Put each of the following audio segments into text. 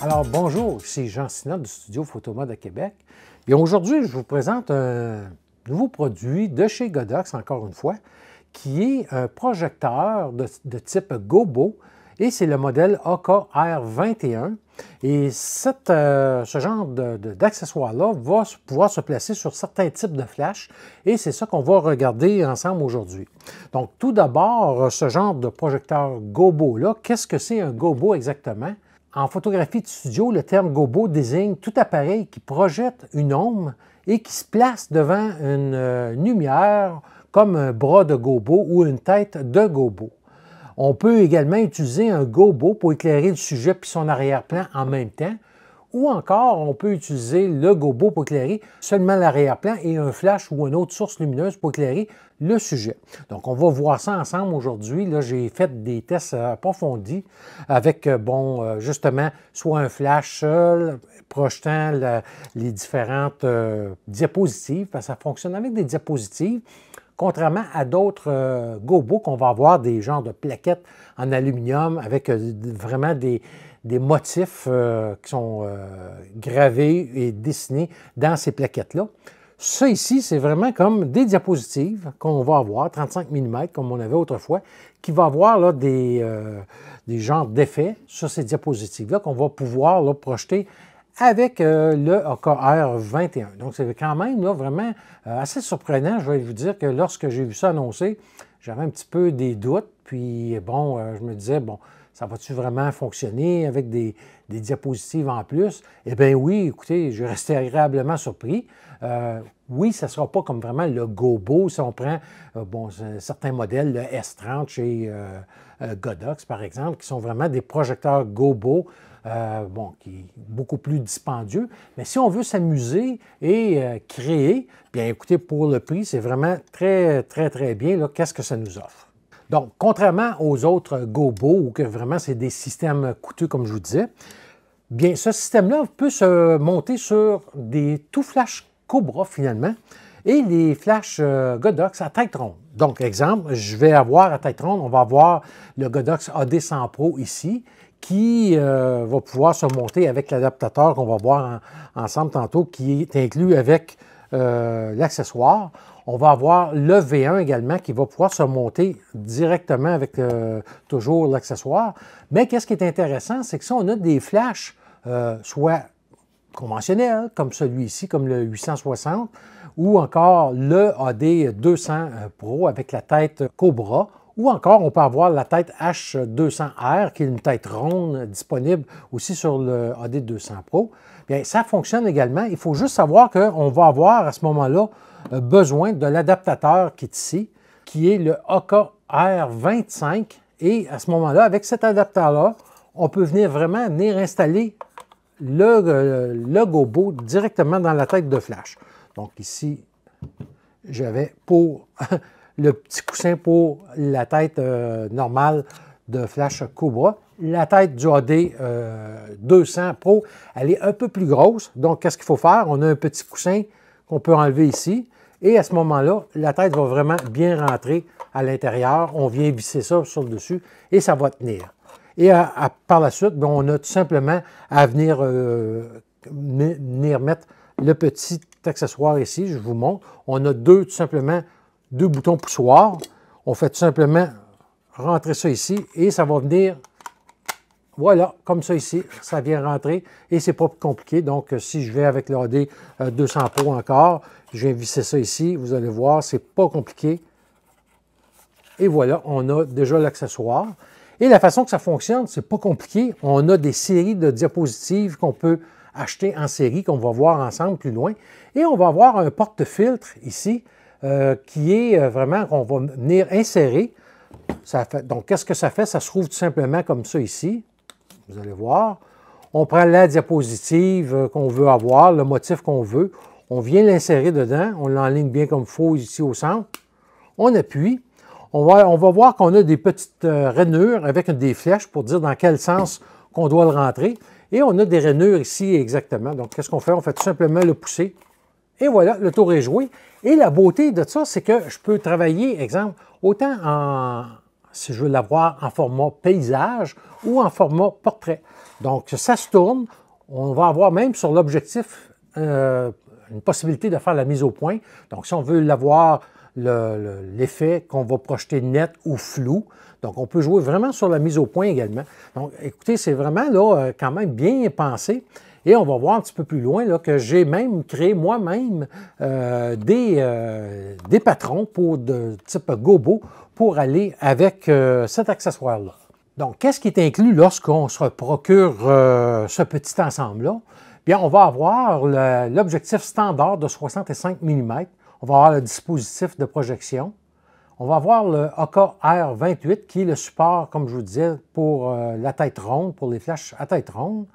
Alors bonjour, ici Jean Sinot du studio Photomode de Québec. Et aujourd'hui, je vous présente un nouveau produit de chez Godox, encore une fois, qui est un projecteur de type Gobo, et c'est le modèle AKR21. Et ce genre d'accessoire-là va pouvoir se placer sur certains types de flash, et c'est ça qu'on va regarder ensemble aujourd'hui. Donc tout d'abord, ce genre de projecteur Gobo-là, qu'est-ce que c'est un Gobo exactement? En photographie de studio, le terme Gobo désigne tout appareil qui projette une ombre et qui se place devant une lumière comme un bras de gobo ou une tête de gobo. On peut également utiliser un gobo pour éclairer le sujet puis son arrière-plan en même temps, ou encore on peut utiliser le gobo pour éclairer seulement l'arrière-plan et un flash ou une autre source lumineuse pour éclairer le sujet. Donc on va voir ça ensemble aujourd'hui. Là, j'ai fait des tests approfondis avec, justement, soit un flash projetant les différentes diapositives, parce que ça fonctionne avec des diapositives. Contrairement à d'autres gobos qu'on va avoir des genres de plaquettes en aluminium avec vraiment des motifs qui sont gravés et dessinés dans ces plaquettes-là. Ça ici, c'est vraiment comme des diapositives qu'on va avoir, 35 mm comme on avait autrefois, qui va avoir là, des genres d'effets sur ces diapositives-là qu'on va pouvoir là, projeter avec le AKR21. Donc, c'est quand même là, vraiment assez surprenant. Je vais vous dire que lorsque j'ai vu ça annoncé, j'avais un petit peu des doutes. Puis, bon, je me disais, bon, ça va-tu vraiment fonctionner avec des diapositives en plus? Eh bien oui, écoutez, je restais agréablement surpris. Oui, ça ne sera pas comme vraiment le Gobo, si on prend certains modèles, le S30 chez Godox, par exemple, qui sont vraiment des projecteurs Gobo, qui est beaucoup plus dispendieux. Mais si on veut s'amuser et créer, bien écoutez, pour le prix, c'est vraiment très, très, très bien. Qu'est-ce que ça nous offre? Donc, contrairement aux autres Gobo, où que vraiment c'est des systèmes coûteux, comme je vous disais, bien, ce système-là peut se monter sur des tout flash Cobra, finalement, et les flashs Godox à tête ronde. Donc, exemple, je vais avoir à tête ronde, on va avoir le Godox AD100 Pro ici, qui va pouvoir se monter avec l'adaptateur qu'on va voir ensemble tantôt, qui est inclus avec l'accessoire. On va avoir le V1 également qui va pouvoir se monter directement avec toujours l'accessoire. Mais qu'est-ce qui est intéressant, c'est que si on a des flashs, soit conventionnels, comme celui-ci, comme le 860, ou encore le AD200 Pro avec la tête Cobra, ou encore on peut avoir la tête H200R, qui est une tête ronde disponible aussi sur le AD200 Pro. Bien, ça fonctionne également. Il faut juste savoir qu'on va avoir à ce moment-là besoin de l'adaptateur qui est ici, qui est le AKR25. Et à ce moment-là, avec cet adaptateur-là, on peut venir installer le Gobo directement dans la tête de flash. Donc ici, j'avais pour le petit coussin pour la tête normale de flash Cobra. La tête du AD200 Pro, elle est un peu plus grosse. Donc, qu'est-ce qu'il faut faire? On a un petit coussin qu'on peut enlever ici. Et à ce moment-là, la tête va vraiment bien rentrer à l'intérieur. On vient visser ça sur le dessus et ça va tenir. Et par la suite, bien, on a tout simplement à venir mettre le petit accessoire ici. Je vous montre. On a tout simplement deux boutons poussoirs. On fait tout simplement rentrer ça ici et ça va venir, voilà, comme ça ici. Ça vient rentrer et c'est pas plus compliqué. Donc, si je vais avec le AD200 Pro encore, je viens visser ça ici. Vous allez voir, c'est pas compliqué. Et voilà, on a déjà l'accessoire. Et la façon que ça fonctionne, c'est pas compliqué. On a des séries de diapositives qu'on peut acheter en série, qu'on va voir ensemble plus loin. Et on va avoir un porte-filtre ici, qui est vraiment qu'on va venir insérer. Donc, qu'est-ce que ça fait? Ça se trouve tout simplement comme ça ici. Vous allez voir. On prend la diapositive qu'on veut avoir, le motif qu'on veut. On vient l'insérer dedans. On l'enligne bien comme il faut ici au centre. On appuie. On va voir qu'on a des petites rainures avec des flèches pour dire dans quel sens qu'on doit le rentrer. Et on a des rainures ici exactement. Donc, qu'est-ce qu'on fait? On fait tout simplement le pousser. Et voilà, le tour est joué. Et la beauté de ça, c'est que je peux travailler, exemple, autant si je veux l'avoir en format paysage ou en format portrait. Donc, ça se tourne. On va avoir même sur l'objectif une possibilité de faire la mise au point. Donc, si on veut l'avoir, l'effet qu'on va projeter net ou flou. Donc, on peut jouer vraiment sur la mise au point également. Donc, écoutez, c'est vraiment là quand même bien pensé. Et on va voir un petit peu plus loin là, que j'ai même créé moi-même des patrons de type gobo pour aller avec cet accessoire-là. Donc, qu'est-ce qui est inclus lorsqu'on se procure ce petit ensemble-là? Bien, on va avoir l'objectif standard de 65 mm. On va avoir le dispositif de projection. On va avoir le Oka R28 qui est le support, comme je vous disais, pour la tête ronde, pour les flashs à tête ronde.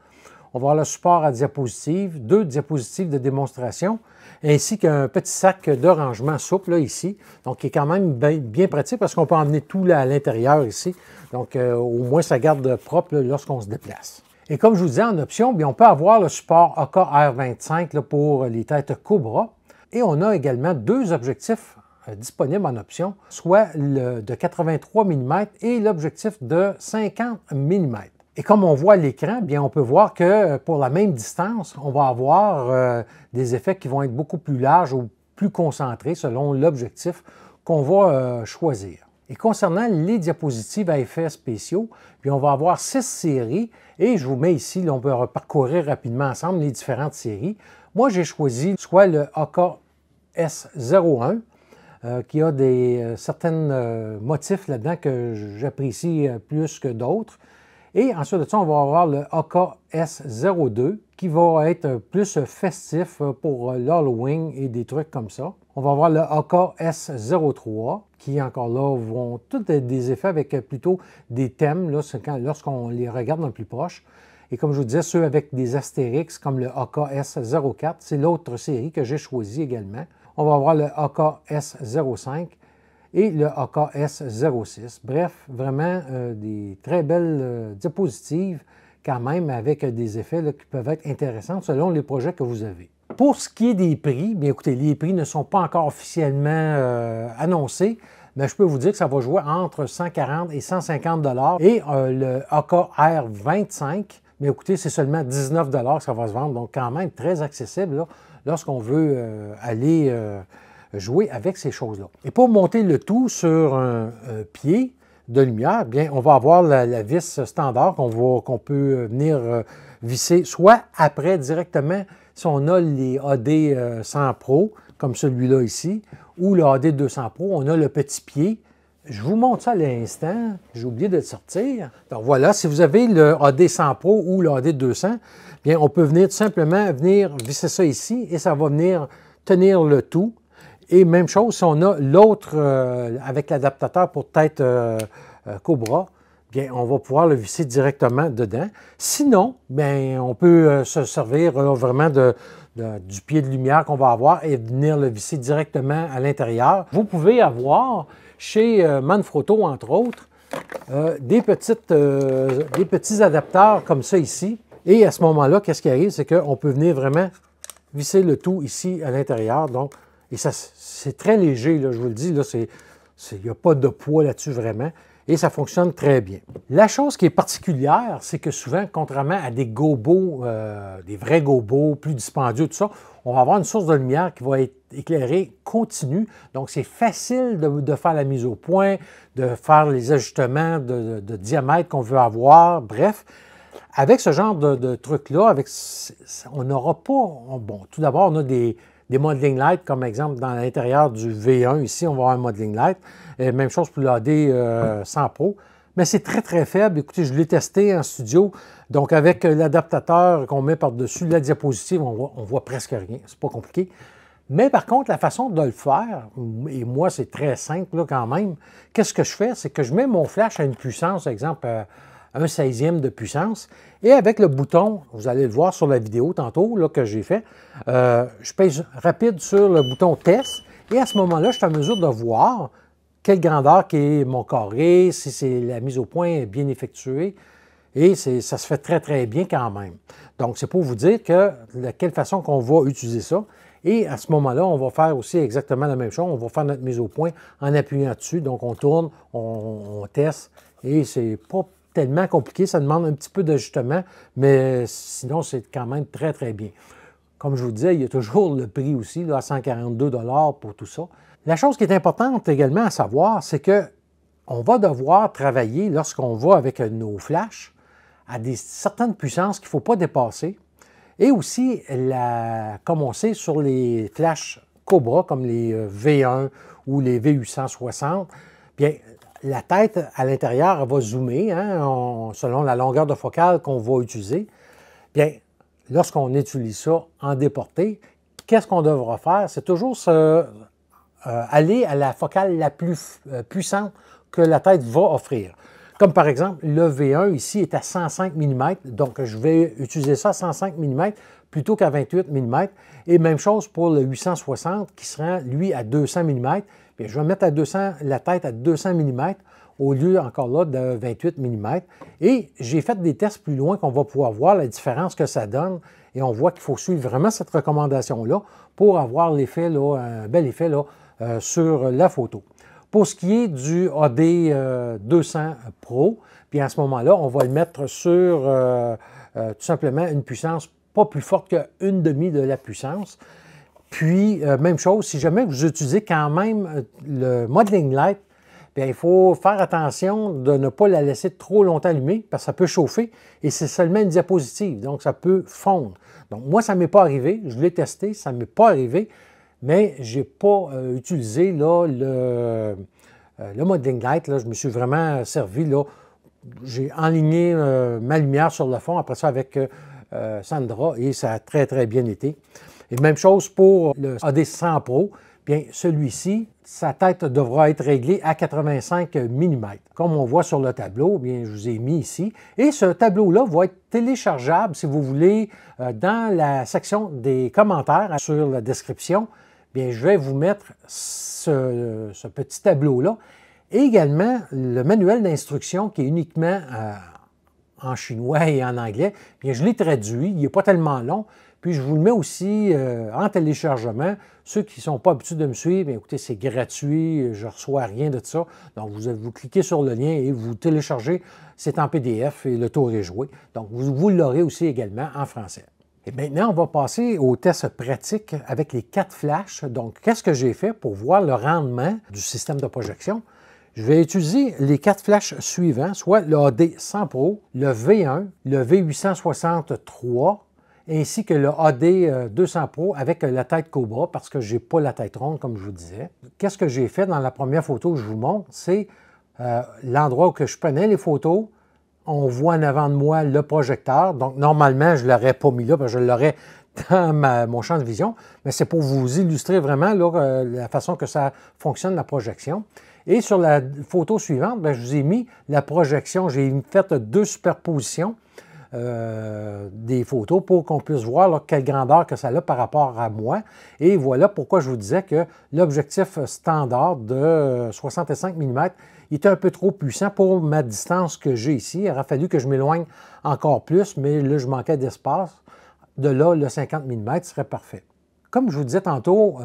On va avoir le support à diapositive, 2 diapositives de démonstration, ainsi qu'un petit sac de rangement souple là, ici, donc qui est quand même bien pratique parce qu'on peut emmener tout là, à l'intérieur ici. Donc, au moins, ça garde propre lorsqu'on se déplace. Et comme je vous disais, en option, bien, on peut avoir le support Oka R25 là, pour les têtes Cobra. Et on a également 2 objectifs disponibles en option, soit le de 83 mm et l'objectif de 50 mm. Et comme on voit à l'écran, bien, on peut voir que pour la même distance, on va avoir des effets qui vont être beaucoup plus larges ou plus concentrés selon l'objectif qu'on va choisir. Et concernant les diapositives à effets spéciaux, puis on va avoir 6 séries et je vous mets ici, là, on peut parcourir rapidement ensemble les différentes séries. Moi, j'ai choisi soit le Oka S01 qui a certains motifs là-dedans que j'apprécie plus que d'autres. Et ensuite de ça, on va avoir le Oka S02 qui va être plus festif pour l'Halloween et des trucs comme ça. On va avoir le Oka S03 qui, encore là, vont tous être des effets avec plutôt des thèmes lorsqu'on les regarde dans le plus proche. Et comme je vous disais, ceux avec des astérix comme le Oka S04, c'est l'autre série que j'ai choisie également. On va avoir le Oka S05 et le Oka S06. Bref, vraiment des très belles diapositives quand même avec des effets là, qui peuvent être intéressants selon les projets que vous avez. Pour ce qui est des prix, bien écoutez, les prix ne sont pas encore officiellement annoncés, mais je peux vous dire que ça va jouer entre 140 et 150 $. Et le Oka R25, mais écoutez, c'est seulement 19 $ que ça va se vendre, donc quand même très accessible lorsqu'on veut aller jouer avec ces choses-là. Et pour monter le tout sur un pied de lumière, bien, on va avoir la vis standard qu'on peut venir visser soit après directement si on a les AD 100 Pro, comme celui-là ici, ou le AD 200 Pro, on a le petit pied. Je vous montre ça à l'instant. J'ai oublié de le sortir. Donc voilà, si vous avez le AD 100 Pro ou le AD 200, bien, on peut venir tout simplement visser ça ici et ça va venir tenir le tout. Et même chose, si on a l'autre avec l'adaptateur pour tête Cobra, bien, on va pouvoir le visser directement dedans. Sinon, bien, on peut se servir vraiment du pied de lumière qu'on va avoir et venir le visser directement à l'intérieur. Vous pouvez avoir chez Manfrotto, entre autres, des petits adapteurs comme ça ici. Et à ce moment-là, qu'est-ce qui arrive? C'est qu'on peut venir vraiment visser le tout ici à l'intérieur. Donc, et ça, c'est très léger, là, je vous le dis, il n'y a pas de poids là-dessus vraiment. Et ça fonctionne très bien. La chose qui est particulière, c'est que souvent, contrairement à des gobos, des vrais gobos plus dispendieux, tout ça, on va avoir une source de lumière qui va être éclairée continue. Donc, c'est facile de faire la mise au point, de faire les ajustements de diamètre qu'on veut avoir. Bref, avec ce genre de truc-là, on n'aura pas... Bon, tout d'abord, on a des modeling lights, comme exemple dans l'intérieur du V1, ici, on va avoir un modeling light. Et même chose pour l'AD 100 Pro. Mais c'est très, très faible. Écoutez, je l'ai testé en studio. Donc, avec l'adaptateur qu'on met par-dessus la diapositive, on voit presque rien. C'est pas compliqué. Mais par contre, la façon de le faire, et moi, c'est très simple là, quand même, qu'est-ce que je fais? C'est que je mets mon flash à une puissance, par exemple, 1/16e de puissance. Et avec le bouton, vous allez le voir sur la vidéo tantôt là, que j'ai fait, je pèse rapide sur le bouton test. Et à ce moment-là, je suis en mesure de voir quelle grandeur qui est mon carré, si c'est la mise au point bien effectuée. Et ça se fait très, très bien quand même. Donc, c'est pour vous dire de quelle façon qu'on va utiliser ça. Et à ce moment-là, on va faire aussi exactement la même chose. On va faire notre mise au point en appuyant dessus. Donc, on tourne, on teste. Et c'est pas tellement compliqué. Ça demande un petit peu d'ajustement, mais sinon, c'est quand même très, très bien. Comme je vous disais, il y a toujours le prix aussi, là, à 142 $ pour tout ça. La chose qui est importante également à savoir, c'est qu'on va devoir travailler, lorsqu'on va avec nos flashs, à certaines puissances qu'il ne faut pas dépasser. Et aussi, comme on sait, sur les flashs Cobra, comme les V1 ou les V860, bien, la tête à l'intérieur va zoomer, hein, selon la longueur de focale qu'on va utiliser. Bien, lorsqu'on utilise ça en déporté, qu'est-ce qu'on devra faire? C'est toujours aller à la focale la plus puissante que la tête va offrir. Comme par exemple, le V1 ici est à 105 mm, donc je vais utiliser ça à 105 mm plutôt qu'à 28 mm. Et même chose pour le 860 qui sera, lui, à 200 mm. Bien, je vais mettre la tête à 200 mm au lieu, encore là, de 28 mm. Et j'ai fait des tests plus loin qu'on va pouvoir voir la différence que ça donne. Et on voit qu'il faut suivre vraiment cette recommandation-là pour avoir l'effet, un bel effet là, sur la photo. Pour ce qui est du AD200 Pro, puis à ce moment-là, on va le mettre sur tout simplement une puissance pas plus forte qu'une demi de la puissance. Puis, même chose, si jamais vous utilisez quand même le modeling light, bien, il faut faire attention de ne pas la laisser trop longtemps allumée parce que ça peut chauffer et c'est seulement une diapositive, donc ça peut fondre. Donc, moi, ça ne m'est pas arrivé, je l'ai testé, ça ne m'est pas arrivé, mais je n'ai pas utilisé là, le modeling light. Là, je me suis vraiment servi, là, j'ai enligné ma lumière sur le fond, après ça avec Sandra, et ça a très, très bien été. Et même chose pour le AD100 Pro. Bien, celui-ci, sa tête devra être réglée à 85 mm. Comme on voit sur le tableau, bien, je vous ai mis ici. Et ce tableau-là va être téléchargeable, si vous voulez, dans la section des commentaires sur la description. Bien, je vais vous mettre ce petit tableau-là. Et également, le manuel d'instruction qui est uniquement en chinois et en anglais. Bien, je l'ai traduit, il n'est pas tellement long. Puis, je vous le mets aussi en téléchargement. Ceux qui ne sont pas habitués de me suivre, bien, écoutez, c'est gratuit, je ne reçois rien de ça. Donc, vous cliquez sur le lien et vous téléchargez. C'est en PDF et le tour est joué. Donc, vous l'aurez aussi également en français. Et maintenant, on va passer au test pratique avec les 4 flashs. Donc, qu'est-ce que j'ai fait pour voir le rendement du système de projection? Je vais utiliser les 4 flashs suivants, soit le AD100 Pro, le V1, le V863, ainsi que le AD200 Pro avec la tête Cobra, parce que je n'ai pas la tête ronde, comme je vous disais. Qu'est-ce que j'ai fait dans la première photo que je vous montre? C'est l'endroit où je prenais les photos. On voit en avant de moi le projecteur. Donc, normalement, je ne l'aurais pas mis là, parce que je l'aurais dans mon champ de vision. Mais c'est pour vous illustrer vraiment là, la façon que ça fonctionne, la projection. Et sur la photo suivante, bien, je vous ai mis la projection. J'ai fait 2 superpositions des photos pour qu'on puisse voir là, quelle grandeur que ça a par rapport à moi. Et voilà pourquoi je vous disais que l'objectif standard de 65 mm est un peu trop puissant pour ma distance que j'ai ici. Il aurait fallu que je m'éloigne encore plus, mais là, je manquais d'espace. De là, le 50 mm serait parfait. Comme je vous disais tantôt,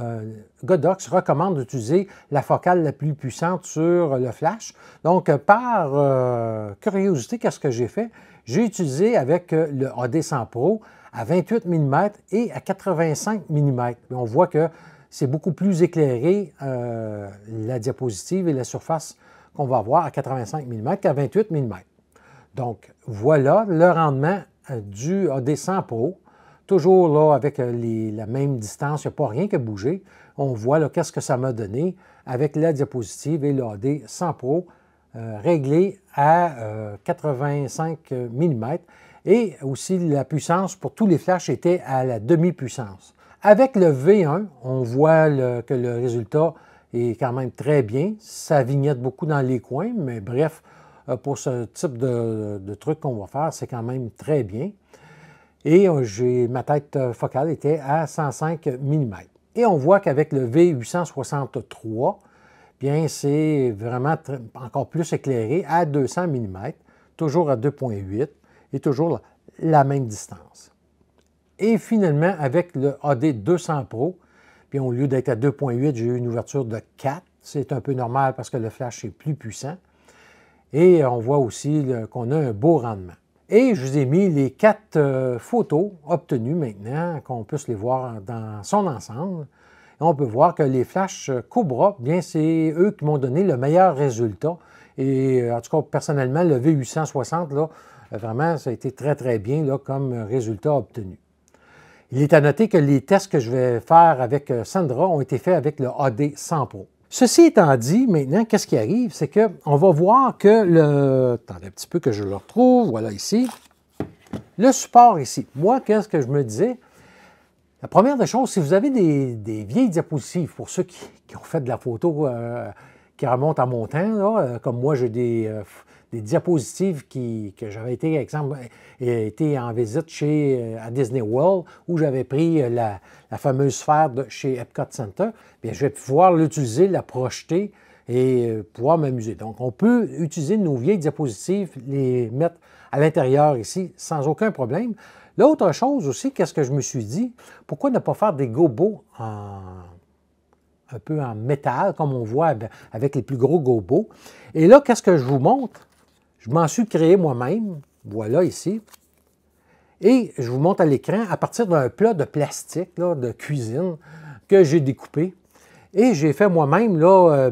Godox recommande d'utiliser la focale la plus puissante sur le flash. Donc, par curiosité, qu'est-ce que j'ai fait? J'ai utilisé avec le AD100 Pro à 28 mm et à 85 mm. On voit que c'est beaucoup plus éclairé, la diapositive et la surface qu'on va avoir à 85 mm qu'à 28 mm. Donc, voilà le rendement du AD100 Pro. Toujours là, avec la même distance, il n'y a pas rien qui a bougé. On voit là qu'est-ce que ça m'a donné avec la diapositive et le AD100 Pro réglé à 85 mm. Et aussi, la puissance pour tous les flashs était à la demi-puissance. Avec le V1, on voit que le résultat est quand même très bien. Ça vignette beaucoup dans les coins, mais bref, pour ce type de truc qu'on va faire, c'est quand même très bien. Et ma tête focale était à 105 mm. Et on voit qu'avec le V863, bien c'est vraiment encore plus éclairé à 200 mm, toujours à 2.8 et toujours la même distance. Et finalement, avec le AD 200 Pro, puis au lieu d'être à 2.8, j'ai eu une ouverture de 4. C'est un peu normal parce que le flash est plus puissant. Et on voit aussi qu'on a un beau rendement. Et je vous ai mis les 4 photos obtenues maintenant, qu'on puisse les voir dans son ensemble. Et on peut voir que les flashs Cobra, bien c'est eux qui m'ont donné le meilleur résultat. Et en tout cas, personnellement, le V860, là, vraiment, ça a été très, très bien là, comme résultat obtenu. Il est à noter que les tests que je vais faire avec Sandra ont été faits avec le AD 100 Pro. Ceci étant dit, maintenant, qu'est-ce qui arrive? C'est qu'on va voir que le... Attendez un petit peu que je le retrouve. Voilà ici. Le support ici. Moi, qu'est-ce que je me disais? La première des choses, si vous avez des vieilles diapositives, pour ceux qui ont fait de la photo qui remonte à mon temps, là, comme moi, j'ai des diapositives que j'avais été, exemple, été en visite à Disney World, où j'avais pris la fameuse sphère chez Epcot Center. Bien, je vais pouvoir l'utiliser, la projeter et pouvoir m'amuser. Donc, on peut utiliser nos vieilles diapositives, les mettre à l'intérieur ici, sans aucun problème. L'autre chose aussi, qu'est-ce que je me suis dit, pourquoi ne pas faire des gobos un peu en métal, comme on voit avec les plus gros gobos. Et là, qu'est-ce que je vous montre? Je m'en suis créé moi-même, voilà ici. Et je vous montre à l'écran à partir d'un plat de plastique là, de cuisine que j'ai découpé. Et j'ai fait moi-même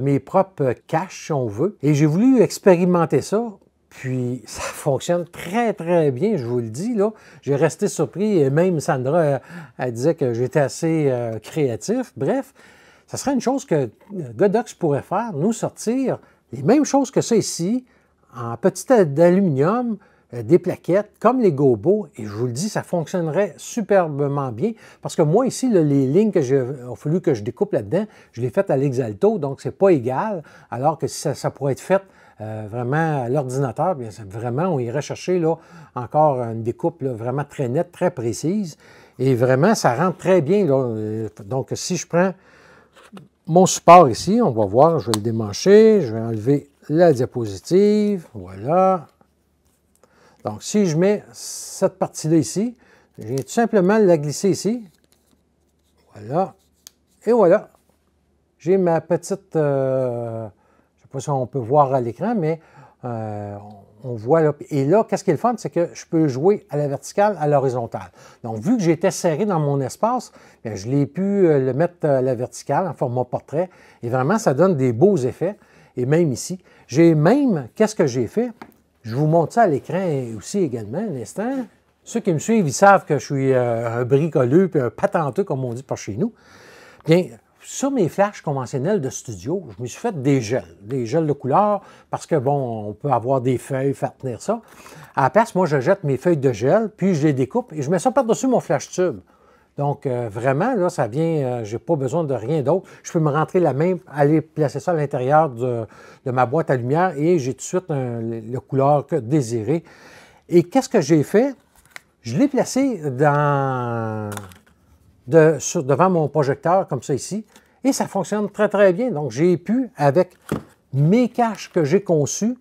mes propres caches, si on veut. Et j'ai voulu expérimenter ça. Puis, ça fonctionne très, très bien, je vous le dis. Là, j'ai resté surpris. Et même Sandra, elle disait que j'étais assez créatif. Bref, ça serait une chose que Godox pourrait faire, nous sortir les mêmes choses que ça ici, en petit d'aluminium, des plaquettes, comme les gobos, et je vous le dis, ça fonctionnerait superbement bien, parce que moi, ici, là, les lignes que il a fallu que je découpe là-dedans, je les ai faites à l'Exalto, donc c'est pas égal, alors que si ça pourrait être fait vraiment à l'ordinateur, bien vraiment, on irait chercher là, encore une découpe là, vraiment très nette, très précise, et vraiment, ça rentre très bien. Là. Donc, si je prends mon support ici, on va voir, je vais le démancher, je vais enlever la diapositive, voilà. Donc, si je mets cette partie-là ici, je viens tout simplement la glisser ici, voilà, et voilà. J'ai ma petite, je ne sais pas si on peut voir à l'écran, mais on voit là. Et là, qu'est-ce qui est le fun, c'est que je peux jouer à la verticale, à l'horizontale. Donc, vu que j'étais serré dans mon espace, bien, je l'ai pu le mettre à la verticale en format portrait. Et vraiment, ça donne des beaux effets. Et même ici, j'ai même, qu'est-ce que j'ai fait? Je vous montre ça à l'écran aussi également, un instant. Ceux qui me suivent, ils savent que je suis un bricoleux puis un patenteux, comme on dit par chez nous. Bien, sur mes flashs conventionnels de studio, je me suis fait des gels de couleur, parce que, bon, on peut avoir des feuilles, faire tenir ça. À la place, moi, je jette mes feuilles de gel, puis je les découpe et je mets ça par-dessus mon flash tube. Donc, vraiment, là, ça vient, je n'ai pas besoin de rien d'autre. Je peux me rentrer la main, aller placer ça à l'intérieur de ma boîte à lumière et j'ai tout de suite la couleur désirée. Et qu'est-ce que j'ai fait? Je l'ai placé devant mon projecteur, comme ça ici, et ça fonctionne très, très bien. Donc, j'ai pu, avec mes caches que j'ai conçues,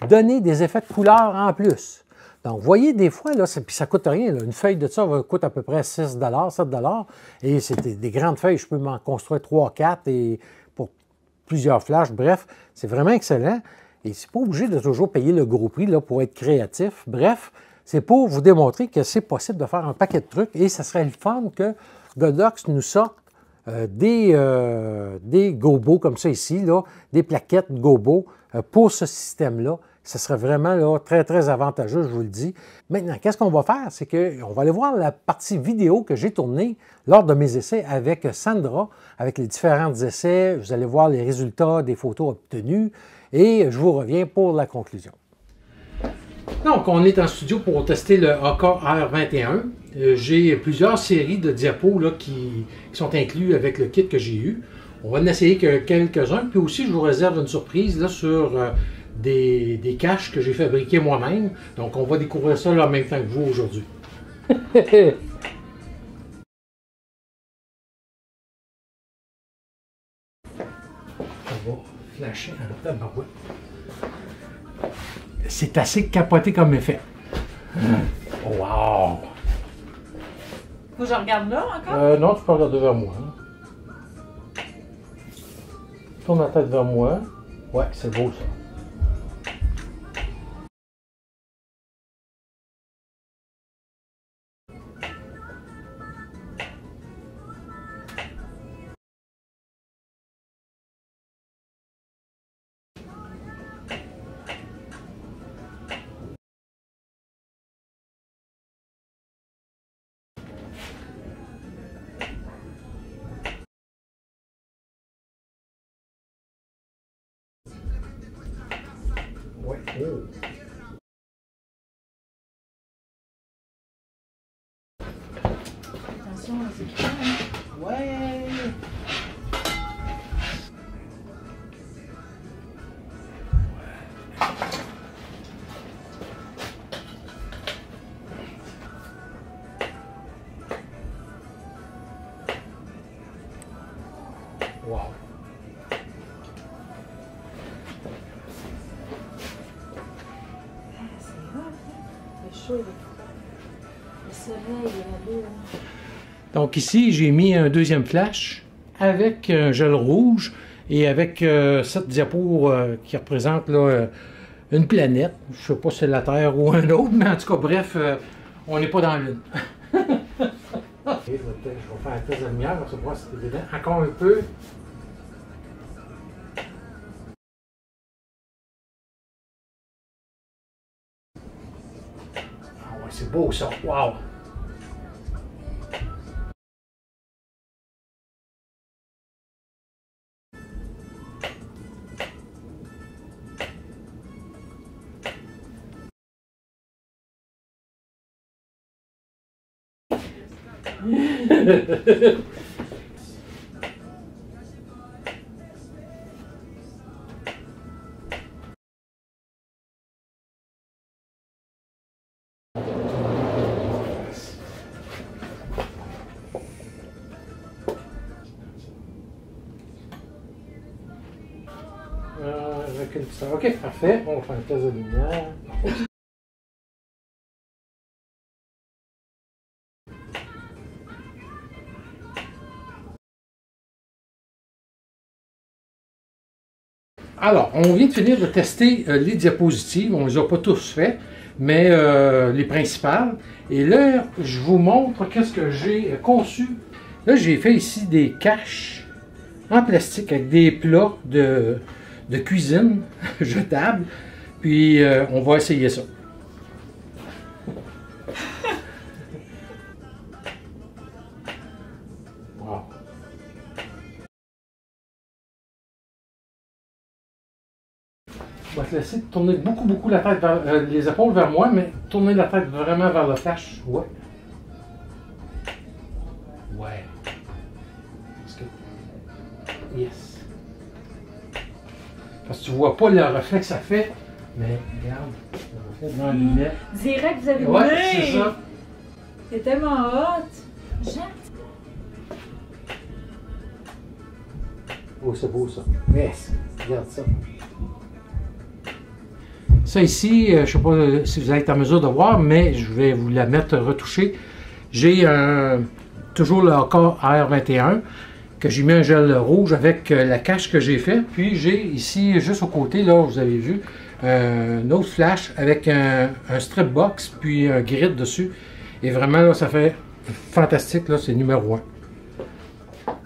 donner des effets de couleur en plus. Donc, vous voyez, des fois, là, puis ça ne coûte rien. Là. Une feuille de ça coûte à peu près 6 $, 7 $. Et c'est des grandes feuilles. Je peux m'en construire 3, 4 et pour plusieurs flashs. Bref, c'est vraiment excellent. Et c'est pas obligé de toujours payer le gros prix là, pour être créatif. Bref, c'est pour vous démontrer que c'est possible de faire un paquet de trucs. Et ça serait le fun que Godox nous sorte des gobos comme ça ici, là, des plaquettes gobos pour ce système-là. Ce serait vraiment là, très, très avantageux, je vous le dis. Maintenant, qu'est-ce qu'on va faire? C'est qu'on va aller voir la partie vidéo que j'ai tournée lors de mes essais avec Sandra, avec les différents essais. Vous allez voir les résultats des photos obtenues et je vous reviens pour la conclusion. Donc, on est en studio pour tester le AK-R21. J'ai plusieurs séries de diapos là, qui sont inclus avec le kit que j'ai eu. On va en essayer quelques-uns. Puis aussi, je vous réserve une surprise là, sur des caches que j'ai fabriquées moi-même. Donc, on va découvrir ça là, en même temps que vous aujourd'hui. On va arraché en tabarouette. C'est assez capoté comme effet. Wow! Faut que je regarde là encore? Non, tu peux regarder vers moi. Tourne la tête vers moi. Ouais, c'est beau ça. Ouais. Oh. Attention, c'est qui? Ouais. Wow. C'est hot, hein? Le chaud, le soleil et la lune. Donc ici, j'ai mis un deuxième flash avec un gel rouge et avec cette diapo qui représente là, une planète. Je ne sais pas si c'est la Terre ou un autre, mais en tout cas, bref, on n'est pas dans la Lune. Okay, je vais faire un test de lumière pour voir si c'est évident. Encore un peu. Ah ouais, c'est beau ça. Wow! Ok, parfait. On va faire un test de lumière. Alors, on vient de finir de tester les diapositives. On ne les a pas tous fait, mais les principales. Et là, je vous montre qu'est-ce que j'ai conçu. Là, j'ai fait ici des caches en plastique avec des plats de cuisine jetables. Puis, on va essayer ça. Wow. Je vais te laisser tourner beaucoup la tête vers les épaules vers moi, mais tourner la tête vraiment vers le flash. Ouais. Ouais. Parce que... Yes. Parce que tu vois pas le reflet que ça fait, mais regarde, le reflet dans la lumière. Direct, vous avez Ouais, c'est ça. C'est tellement hot. J'aime. Oh, c'est beau ça. Yes. Regarde ça. Ça ici, je ne sais pas si vous allez être en mesure de voir, mais je vais vous la mettre retouchée. J'ai toujours le AK R21 que j'ai mis un gel rouge avec la cache que j'ai fait. Puis j'ai ici, juste au côté, là, vous avez vu, un autre flash avec un strip box puis un grid dessus. Et vraiment, là, ça fait fantastique, là, c'est numéro 1.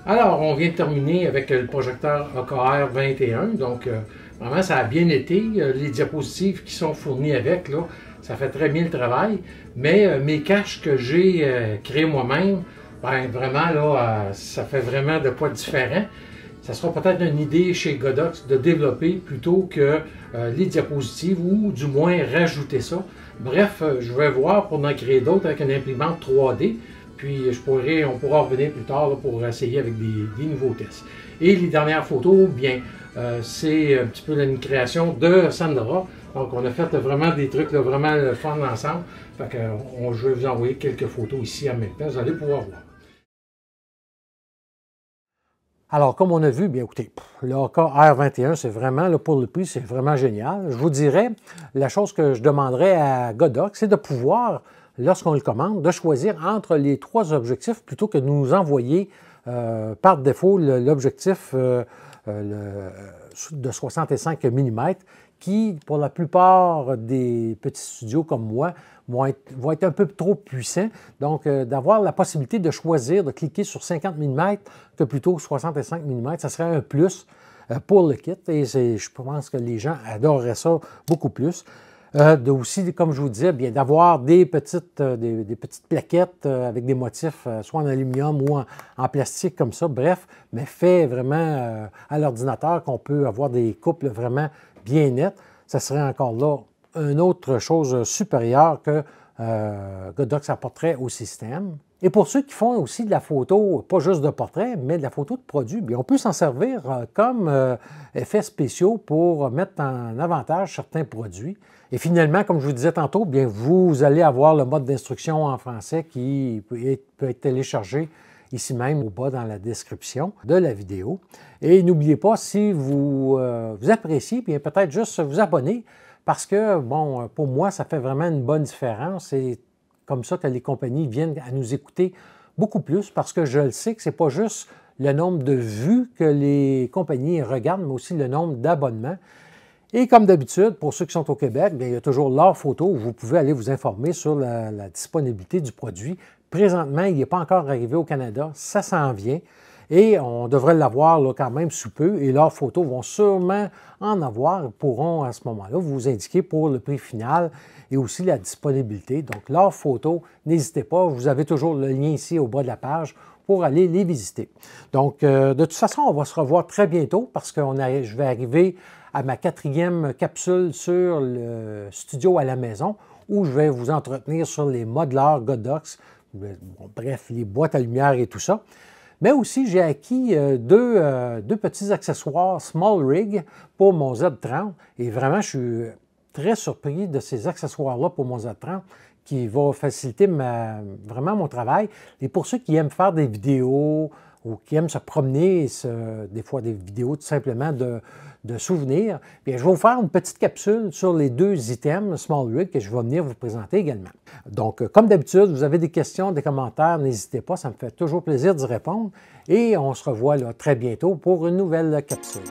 Alors, on vient de terminer avec le projecteur AKR 21, donc vraiment ça a bien été. Les diapositives qui sont fournies avec, là, ça fait très bien le travail, mais mes caches que j'ai créées moi-même, ben, vraiment, là, ça fait vraiment de quoi différent. Ça sera peut-être une idée chez Godox de développer plutôt que les diapositives ou du moins rajouter ça. Bref, je vais voir pour en créer d'autres avec une imprimante 3D. Puis on pourra revenir plus tard là, pour essayer avec des nouveaux tests. Et les dernières photos, bien, c'est un petit peu une création de Sandra. Donc on a fait vraiment des trucs là, vraiment fun ensemble. Fait que je vais vous envoyer quelques photos ici en même temps. Vous allez pouvoir voir. Alors, comme on a vu, bien écoutez, le AK R21, c'est vraiment, là, pour le prix, c'est vraiment génial. Je vous dirais, la chose que je demanderais à Godox, c'est de pouvoir, lorsqu'on le commande, de choisir entre les 3 objectifs plutôt que de nous envoyer par défaut l'objectif de 65 mm qui, pour la plupart des petits studios comme moi, vont être un peu trop puissants. Donc, d'avoir la possibilité de choisir, de cliquer sur 50 mm que plutôt 65 mm, ça serait un plus pour le kit. Et je pense que les gens adoreraient ça beaucoup plus. Aussi, comme je vous disais, bien d'avoir des petites plaquettes avec des motifs, soit en aluminium ou en plastique comme ça, bref, mais fait vraiment à l'ordinateur, qu'on peut avoir des couples vraiment bien nettes. Ça serait encore là une autre chose supérieure que Godox apporterait au système. Et pour ceux qui font aussi de la photo, pas juste de portrait, mais de la photo de produit, bien, on peut s'en servir comme effets spéciaux pour mettre en avantage certains produits. Et finalement, comme je vous disais tantôt, bien, vous allez avoir le mode d'instruction en français qui peut être téléchargé ici même au bas dans la description de la vidéo. Et n'oubliez pas, si vous appréciez, bien peut-être juste vous abonner parce que, bon, pour moi, ça fait vraiment une bonne différence. Et comme ça que les compagnies viennent à nous écouter beaucoup plus parce que je le sais que ce n'est pas juste le nombre de vues que les compagnies regardent, mais aussi le nombre d'abonnements. Et comme d'habitude, pour ceux qui sont au Québec, bien, il y a toujours L'Or Photo où vous pouvez aller vous informer sur la disponibilité du produit. Présentement, il n'est pas encore arrivé au Canada, ça s'en vient. Et on devrait l'avoir quand même sous peu. Et L'Or Photo vont sûrement en avoir. Ils pourront à ce moment-là vous indiquer pour le prix final et aussi la disponibilité. Donc, L'Or Photo, n'hésitez pas. Vous avez toujours le lien ici au bas de la page pour aller les visiter. Donc, de toute façon, on va se revoir très bientôt parce que je vais arriver à ma 4e capsule sur le studio à la maison où je vais vous entretenir sur les modeleurs Godox, bref, les boîtes à lumière et tout ça. Mais aussi, j'ai acquis deux petits accessoires Small Rig pour mon Z30 et vraiment, je suis très surpris de ces accessoires-là pour mon Z30 qui va faciliter vraiment mon travail. Et pour ceux qui aiment faire des vidéos ou qui aiment se promener, des fois des vidéos tout simplement de souvenirs, bien, je vais vous faire une petite capsule sur les 2 items Small Rig que je vais venir vous présenter également. Donc, comme d'habitude, vous avez des questions, des commentaires, n'hésitez pas, ça me fait toujours plaisir d'y répondre. Et on se revoit là, très bientôt pour une nouvelle capsule.